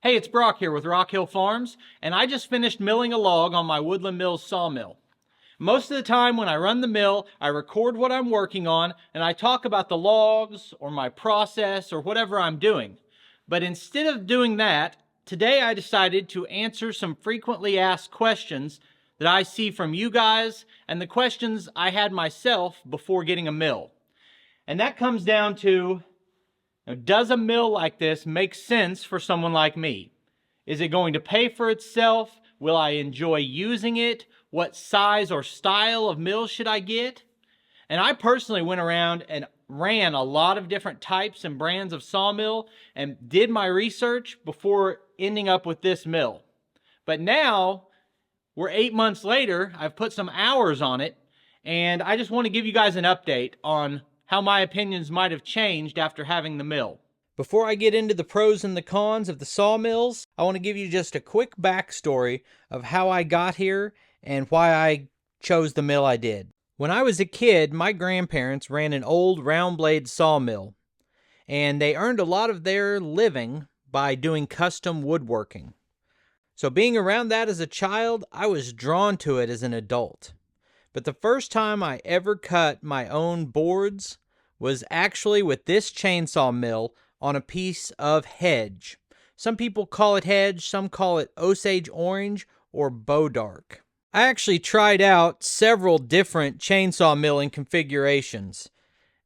Hey, it's Brock here with Rock Hill Farms, and I just finished milling a log on my Woodland Mills sawmill. Most of the time when I run the mill, I record what I'm working on, and I talk about the logs, or my process, or whatever I'm doing. But instead of doing that, today I decided to answer some frequently asked questions that I see from you guys, and the questions I had myself before getting a mill. And that comes down to, now, does a mill like this make sense for someone like me? Is it going to pay for itself? Will I enjoy using it? What size or style of mill should I get? And I personally went around and ran a lot of different types and brands of sawmill and did my research before ending up with this mill. But now, we're 8 months later, I've put some hours on it, and I just want to give you guys an update on how my opinions might have changed after having the mill. Before I get into the pros and the cons of the sawmills, I want to give you just a quick backstory of how I got here and why I chose the mill I did. When I was a kid, my grandparents ran an old round blade sawmill, and they earned a lot of their living by doing custom woodworking. So being around that as a child, I was drawn to it as an adult. But the first time I ever cut my own boards was actually with this chainsaw mill on a piece of hedge. Some people call it hedge, some call it Osage orange or Bodark. I actually tried out several different chainsaw milling configurations,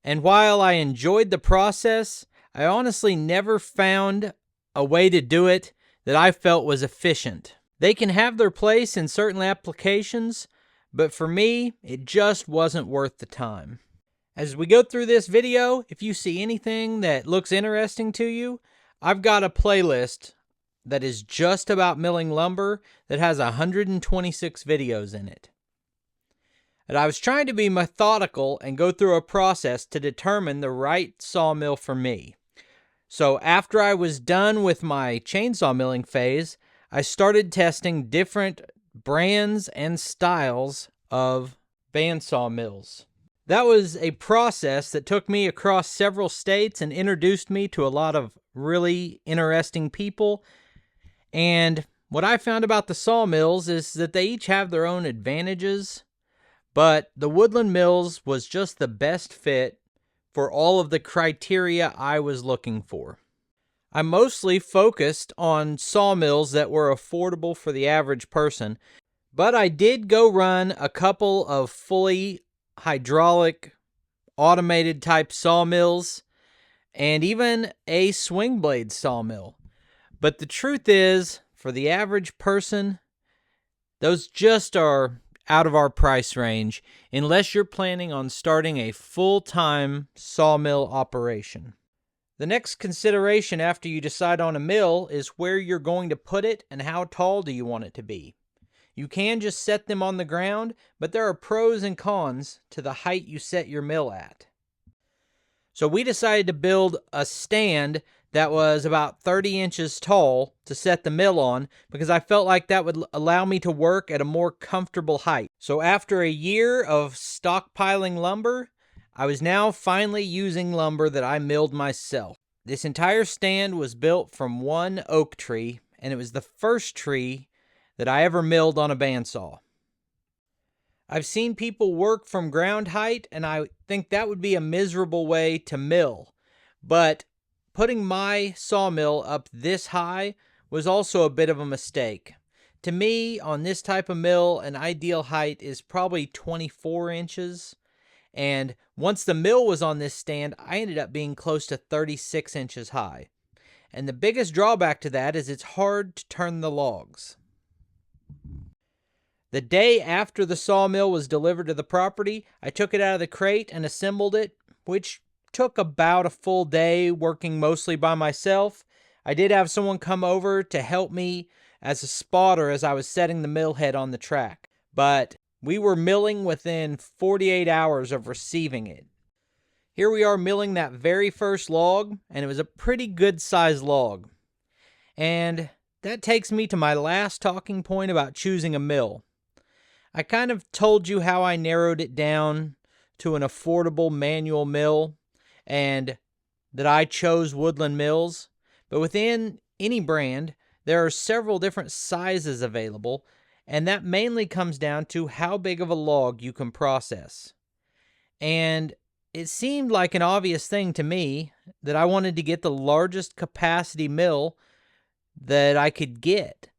and while I enjoyed the process, I honestly never found a way to do it that I felt was efficient. They can have their place in certain applications, but for me, it just wasn't worth the time. As we go through this video, if you see anything that looks interesting to you, I've got a playlist that is just about milling lumber that has 126 videos in it. And I was trying to be methodical and go through a process to determine the right sawmill for me. So after I was done with my chainsaw milling phase, I started testing different brands and styles of bandsaw mills. That was a process that took me across several states and introduced me to a lot of really interesting people. And what I found about the sawmills is that they each have their own advantages, but the Woodland Mills was just the best fit for all of the criteria I was looking for. I mostly focused on sawmills that were affordable for the average person, but I did go run a couple of fully hydraulic, automated type sawmills, and even a swing blade sawmill. But the truth is, for the average person, those just are out of our price range, unless you're planning on starting a full-time sawmill operation. The next consideration after you decide on a mill is where you're going to put it and how tall do you want it to be. You can just set them on the ground, but there are pros and cons to the height you set your mill at. So we decided to build a stand that was about 30 inches tall to set the mill on because I felt like that would allow me to work at a more comfortable height. So after a year of stockpiling lumber, I was now finally using lumber that I milled myself. This entire stand was built from one oak tree, and it was the first tree that I ever milled on a bandsaw. I've seen people work from ground height, and I think that would be a miserable way to mill. But putting my sawmill up this high was also a bit of a mistake. To me, on this type of mill, an ideal height is probably 24 inches. And once the mill was on this stand, I ended up being close to 36 inches high. And the biggest drawback to that is it's hard to turn the logs. The day after the sawmill was delivered to the property, I took it out of the crate and assembled it, which took about a full day working mostly by myself. I did have someone come over to help me as a spotter as I was setting the mill head on the track. But we were milling within 48 hours of receiving it. Here we are milling that very first log, and it was a pretty good sized log. And that takes me to my last talking point about choosing a mill. I kind of told you how I narrowed it down to an affordable manual mill and that I chose Woodland Mills, but within any brand, There are several different sizes available, and that mainly comes down to how big of a log you can process. And it seemed like an obvious thing to me that I wanted to get the largest capacity mill that I could get.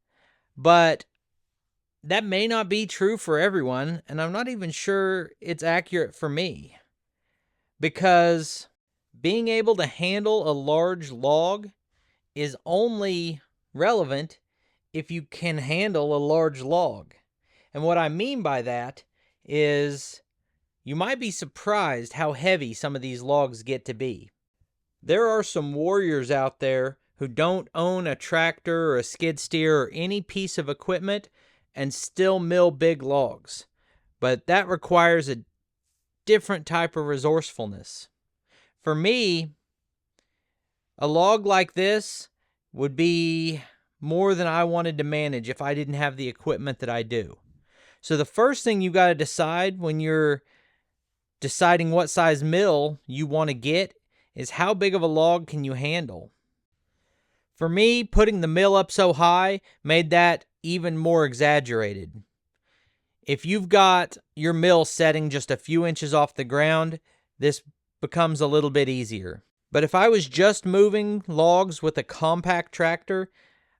But that may not be true for everyone, and I'm not even sure it's accurate for me. Because being able to handle a large log is only relevant if you can handle a large log. And what I mean by that is you might be surprised how heavy some of these logs get to be. There are some warriors out there who don't own a tractor or a skid steer or any piece of equipment and still mill big logs. But that requires a different type of resourcefulness. For me, a log like this would be more than I wanted to manage if I didn't have the equipment that I do. So the first thing you got to decide when you're deciding what size mill you want to get is how big of a log can you handle. For me, putting the mill up so high made that even more exaggerated. If you've got your mill setting just a few inches off the ground, this becomes a little bit easier. But if I was just moving logs with a compact tractor,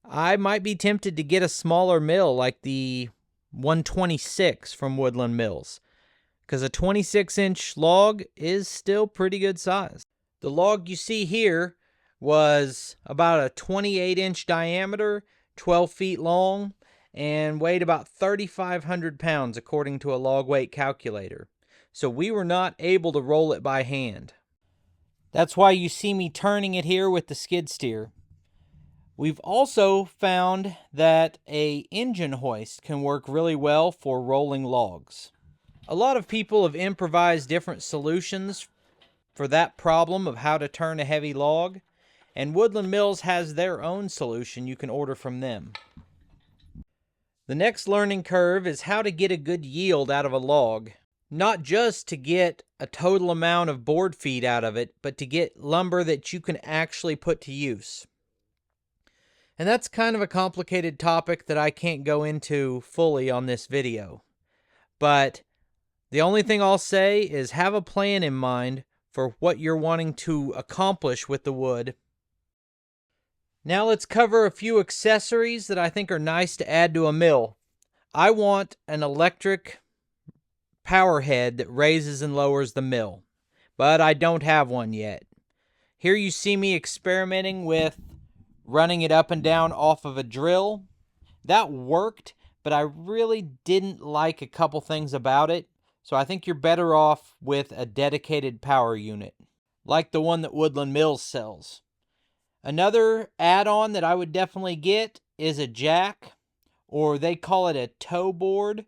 I might be tempted to get a smaller mill like the 126 from Woodland Mills, because a 26-inch log is still pretty good size. The log you see here was about a 28-inch diameter, 12 feet long, and weighed about 3,500 pounds according to a log weight calculator. So we were not able to roll it by hand. That's why you see me turning it here with the skid steer. We've also found that an engine hoist can work really well for rolling logs. A lot of people have improvised different solutions for that problem of how to turn a heavy log, and Woodland Mills has their own solution you can order from them. The next learning curve is how to get a good yield out of a log. Not just to get a total amount of board feet out of it, but to get lumber that you can actually put to use. And that's kind of a complicated topic that I can't go into fully on this video. But the only thing I'll say is have a plan in mind for what you're wanting to accomplish with the wood. Now let's cover a few accessories that I think are nice to add to a mill. I want an electric power head that raises and lowers the mill, but I don't have one yet. Here you see me experimenting with running it up and down off of a drill. That worked, but I really didn't like a couple things about it, so I think you're better off with a dedicated power unit, like the one that Woodland Mills sells. Another add-on that I would definitely get is a jack, or they call it a tow board.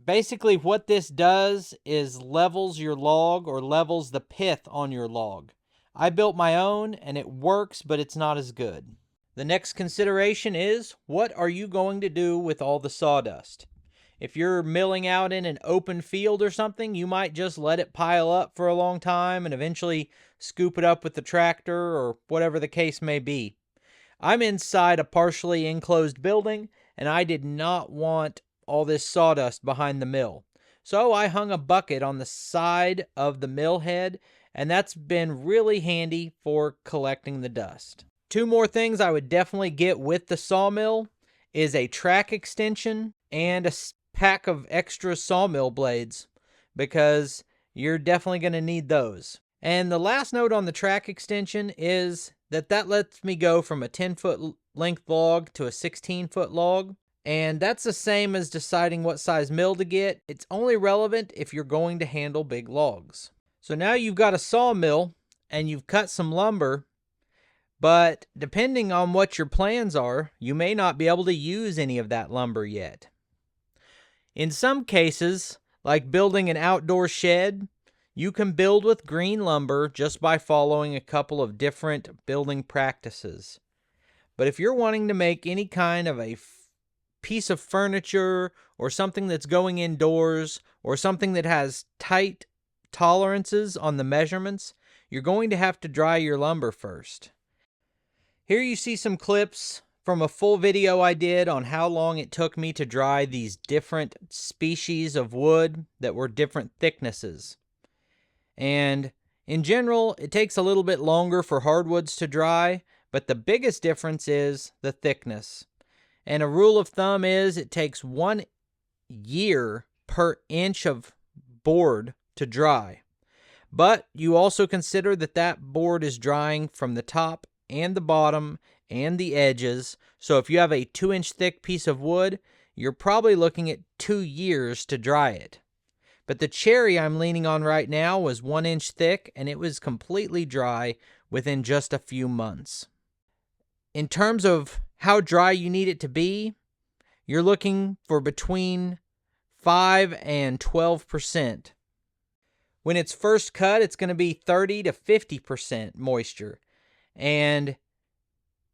Basically what this does is levels your log or levels the pith on your log. I built my own and it works, but it's not as good. The next consideration is, what are you going to do with all the sawdust? If you're milling out in an open field or something, you might just let it pile up for a long time and eventually scoop it up with the tractor or whatever the case may be. I'm inside a partially enclosed building and I did not want all this sawdust behind the mill. So I hung a bucket on the side of the mill head, and that's been really handy for collecting the dust. Two more things I would definitely get with the sawmill is a track extension and a pack of extra sawmill blades, because you're definitely going to need those. And the last note on the track extension is that lets me go from a 10-foot length log to a 16-foot log. And that's the same as deciding what size mill to get. It's only relevant if you're going to handle big logs. So now you've got a sawmill and you've cut some lumber, but depending on what your plans are, you may not be able to use any of that lumber yet. In some cases, like building an outdoor shed, you can build with green lumber just by following a couple of different building practices. But if you're wanting to make any kind of a piece of furniture or something that's going indoors or something that has tight tolerances on the measurements, you're going to have to dry your lumber first. Here you see some clips from a full video I did on how long it took me to dry these different species of wood that were different thicknesses. And in general, it takes a little bit longer for hardwoods to dry, but the biggest difference is the thickness. And a rule of thumb is it takes 1 year per inch of board to dry. But you also consider that that board is drying from the top and the bottom and the edges. So if you have a 2-inch thick piece of wood, you're probably looking at 2 years to dry it. But the cherry I'm leaning on right now was 1 inch thick, and it was completely dry within just a few months. In terms of how dry you need it to be, you're looking for between 5 and 12%. When it's first cut, it's going to be 30 to 50% moisture. And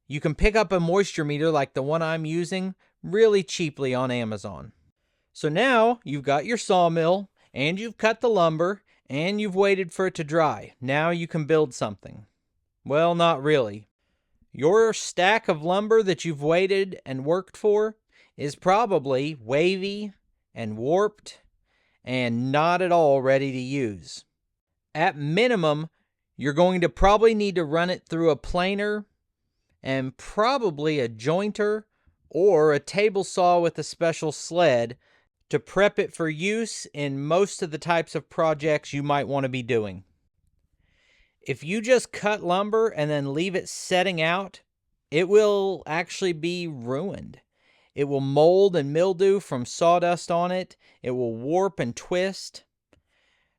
you can pick up a moisture meter like the one I'm using really cheaply on Amazon. So now you've got your sawmill, and you've cut the lumber, and you've waited for it to dry. Now you can build something. Well, not really. Your stack of lumber that you've waited and worked for is probably wavy and warped and not at all ready to use. At minimum, you're going to probably need to run it through a planer and probably a jointer or a table saw with a special sled to prep it for use in most of the types of projects you might want to be doing. If you just cut lumber and then leave it setting out, it will actually be ruined. It will mold and mildew from sawdust on it. It will warp and twist.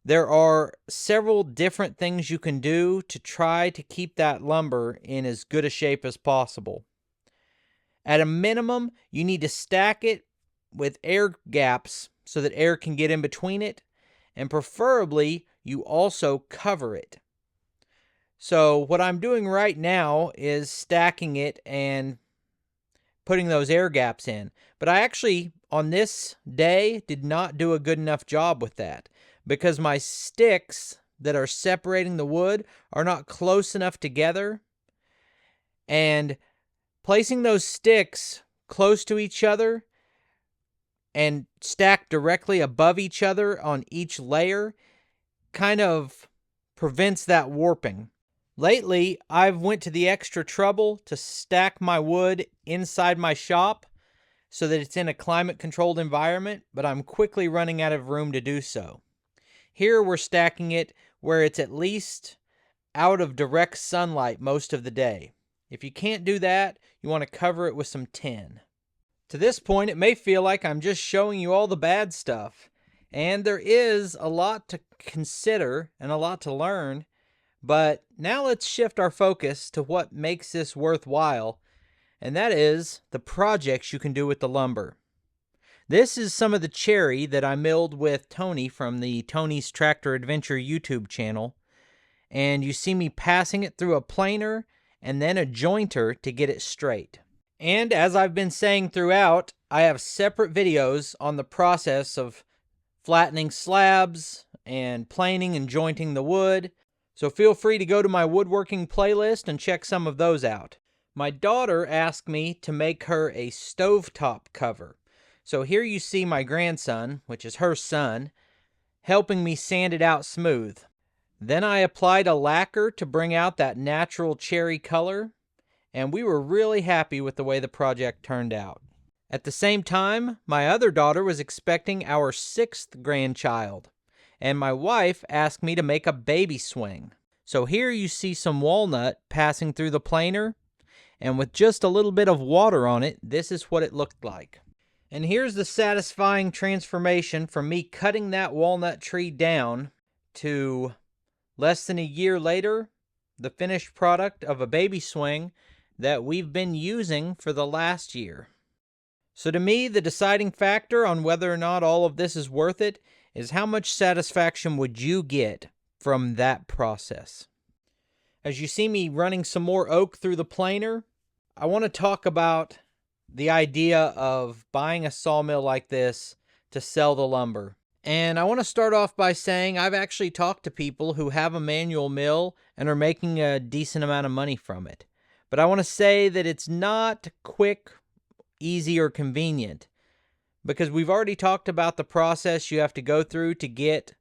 There are several different things you can do to try to keep that lumber in as good a shape as possible. At a minimum, you need to stack it with air gaps so that air can get in between it, and preferably you also cover it. So what I'm doing right now is stacking it and putting those air gaps in. But I actually, on this day, did not do a good enough job with that because my sticks that are separating the wood are not close enough together. And placing those sticks close to each other and stacked directly above each other on each layer kind of prevents that warping. Lately, I've went to the extra trouble to stack my wood inside my shop so that it's in a climate-controlled environment, but I'm quickly running out of room to do so. Here we're stacking it where it's at least out of direct sunlight most of the day. If you can't do that, you want to cover it with some tin. To this point, it may feel like I'm just showing you all the bad stuff, and there is a lot to consider and a lot to learn. But now let's shift our focus to what makes this worthwhile, and that is the projects you can do with the lumber. This is some of the cherry that I milled with Tony from the Tony's Tractor Adventure YouTube channel, and you see me passing it through a planer and then a jointer to get it straight. And as I've been saying throughout, I have separate videos on the process of flattening slabs and planing and jointing the wood. So feel free to go to my woodworking playlist and check some of those out. My daughter asked me to make her a stovetop cover. So here you see my grandson, which is her son, helping me sand it out smooth. Then I applied a lacquer to bring out that natural cherry color, and we were really happy with the way the project turned out. At the same time, my other daughter was expecting our 6th grandchild, and my wife asked me to make a baby swing. So here you see some walnut passing through the planer, and with just a little bit of water on it, this is what it looked like. And here's the satisfying transformation from me cutting that walnut tree down to less than a year later, the finished product of a baby swing that we've been using for the last year. So to me, the deciding factor on whether or not all of this is worth it is how much satisfaction would you get from that process. As you see me running some more oak through the planer, I want to talk about the idea of buying a sawmill like this to sell the lumber. And I want to start off by saying I've actually talked to people who have a manual mill and are making a decent amount of money from it. but I want to say that it's not quick, easy, or convenient, because we've already talked about the process you have to go through to get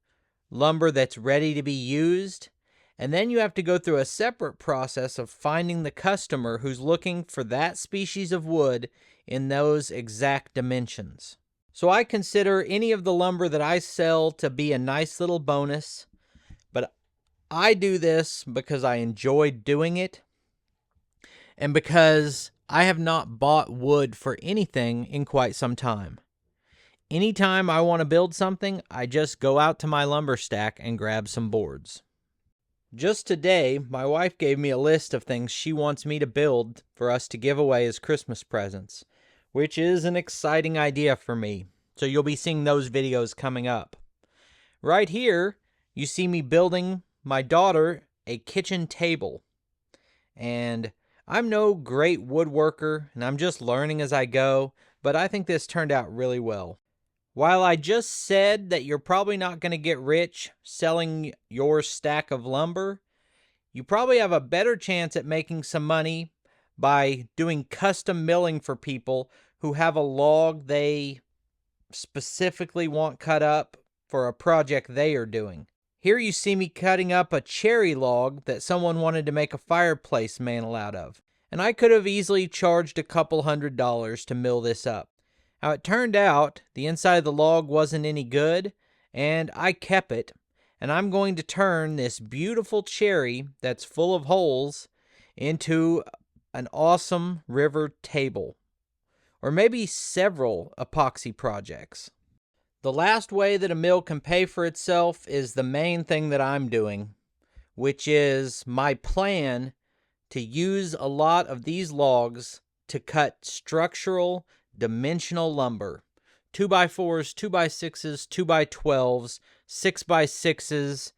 lumber that's ready to be used, and then you have to go through a separate process of finding the customer who's looking for that species of wood in those exact dimensions. So I consider any of the lumber that I sell to be a nice little bonus, but I do this because I enjoy doing it and because I have not bought wood for anything in quite some time. Anytime I want to build something, I just go out to my lumber stack and grab some boards. Just today, my wife gave me a list of things she wants me to build for us to give away as Christmas presents, which is an exciting idea for me. So you'll be seeing those videos coming up. Right here, you see me building my daughter a kitchen table. And I'm no great woodworker, and I'm just learning as I go, but I think this turned out really well. While I just said that you're probably not going to get rich selling your stack of lumber, you probably have a better chance at making some money by doing custom milling for people who have a log they specifically want cut up for a project they are doing. Here you see me cutting up a cherry log that someone wanted to make a fireplace mantel out of, and I could have easily charged a couple $100 to mill this up. How it turned out, the inside of the log wasn't any good, and I kept it, and I'm going to turn this beautiful cherry that's full of holes into an awesome river table, or maybe several epoxy projects. The last way that a mill can pay for itself is the main thing that I'm doing, which is my plan to use a lot of these logs to cut structural dimensional lumber, 2x4s, 2x6s, 2x12s, 6x6s,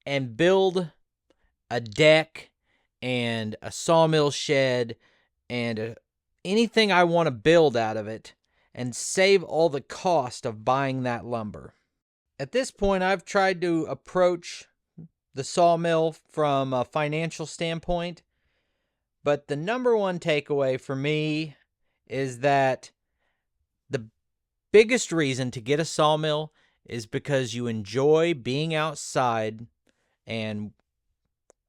and build a deck and a sawmill shed and anything I want to build out of it, and save all the cost of buying that lumber. At this point, I've tried to approach the sawmill from a financial standpoint, but the number one takeaway for me is that the biggest reason to get a sawmill is because you enjoy being outside and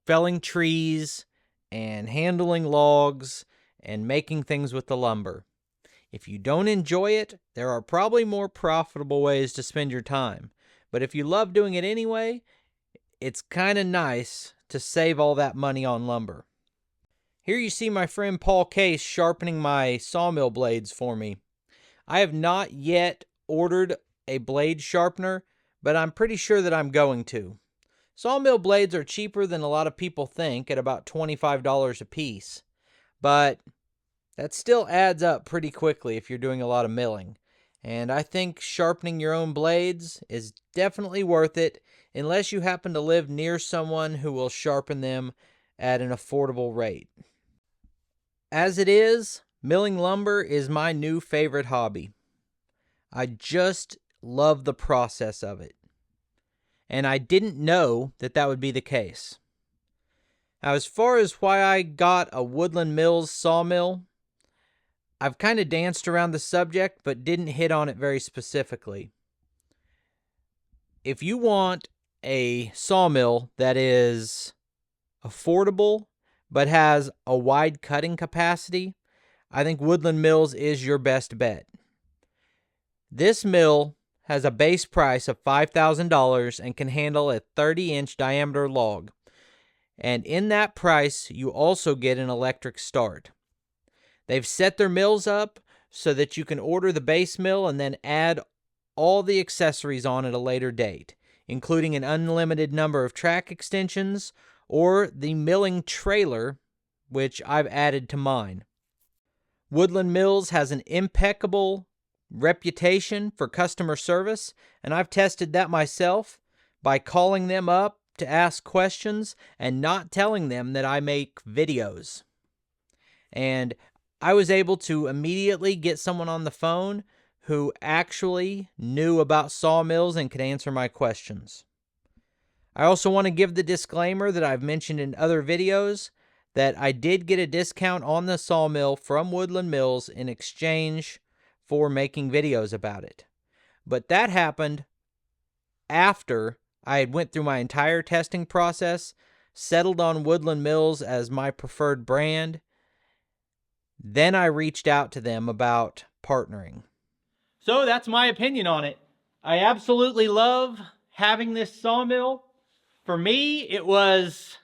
felling trees and handling logs and making things with the lumber. If you don't enjoy it, there are probably more profitable ways to spend your time. But if you love doing it anyway, it's kind of nice to save all that money on lumber. Here you see my friend Paul Case sharpening my sawmill blades for me. I have not yet ordered a blade sharpener, but I'm pretty sure that I'm going to. Sawmill blades are cheaper than a lot of people think, at about $25 a piece. But that still adds up pretty quickly if you're doing a lot of milling. And I think sharpening your own blades is definitely worth it, unless you happen to live near someone who will sharpen them at an affordable rate. As it is, milling lumber is my new favorite hobby. I just love the process of it. And I didn't know that that would be the case. Now, as far as why I got a Woodland Mills sawmill, I've kind of danced around the subject, but didn't hit on it very specifically. If you want a sawmill that is affordable, but has a wide cutting capacity, I think Woodland Mills is your best bet. This mill has a base price of $5,000 and can handle a 30-inch diameter log. And in that price, you also get an electric start. They've set their mills up so that you can order the base mill and then add all the accessories on at a later date, including an unlimited number of track extensions or the milling trailer, which I've added to mine. Woodland Mills has an impeccable reputation for customer service, and I've tested that myself by calling them up to ask questions and not telling them that I make videos. And I was able to immediately get someone on the phone who actually knew about sawmills and could answer my questions. I also want to give the disclaimer that I've mentioned in other videos that I did get a discount on the Sawmill from Woodland Mills in exchange for making videos about it. But that happened after I had went through my entire testing process, settled on Woodland Mills as my preferred brand. Then I reached out to them about partnering. So that's my opinion on it. I absolutely love having this sawmill. For me, it was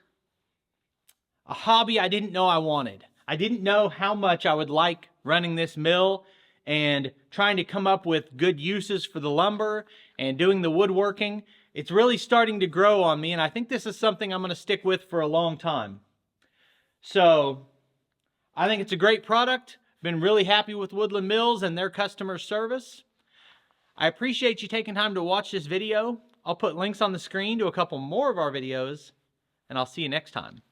a hobby I didn't know I wanted. I didn't know how much I would like running this mill and trying to come up with good uses for the lumber and doing the woodworking. It's really starting to grow on me, and I think this is something I'm going to stick with for a long time. So I think it's a great product. Been really happy with Woodland Mills and their customer service. I appreciate you taking time to watch this video. I'll put links on the screen to a couple more of our videos, and I'll see you next time.